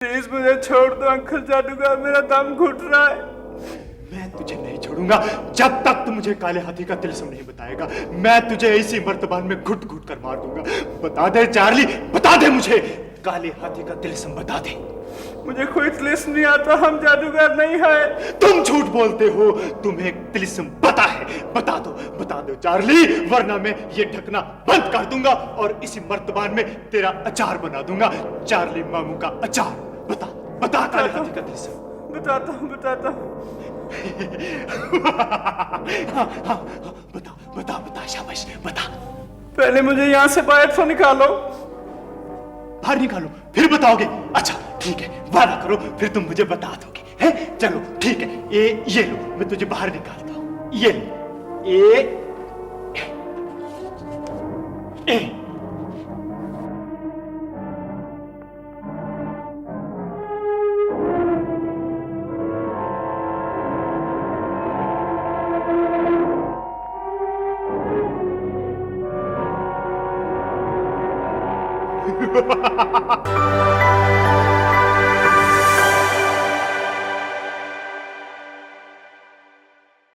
Please मुझे छोड़ दो अंकल जादूगर, मेरा दम घुट रहा है। मैं तुझे नहीं छोड़ूंगा जब तक तू मुझे काले हाथी का तिलस्म नहीं बताएगा। मैं तुझे इसी मर्तबान में घुट घुट कर मार दूंगा। बता दे चार्ली, बता दे मुझे, काले हाथी का तिलस्म बता दे। मुझे कोई तिलस्म नहीं आता, हम जादूगर नहीं है। तुम झूठ बोलते हो, तुम्हें तिलस्म पता है। बता दो चार्ली, वरना मैं ये ढकना बंद कर दूंगा और इसी मर्तबान में तेरा अचार बना दूंगा। चार्ली मामू का अचार। बता काले हाथी का तिलस्म। बताता हूँ। बता शाबाश बता। पहले मुझे यहाँ से बाहर तो निकालो। बाहर निकालो फिर बताओगे? अच्छा ठीक है, वादा करो फिर तुम मुझे बता दोगे, हैं? चलो ठीक है, ये लो, मैं तुझे बाहर निकालता हूँ। ये लो, ए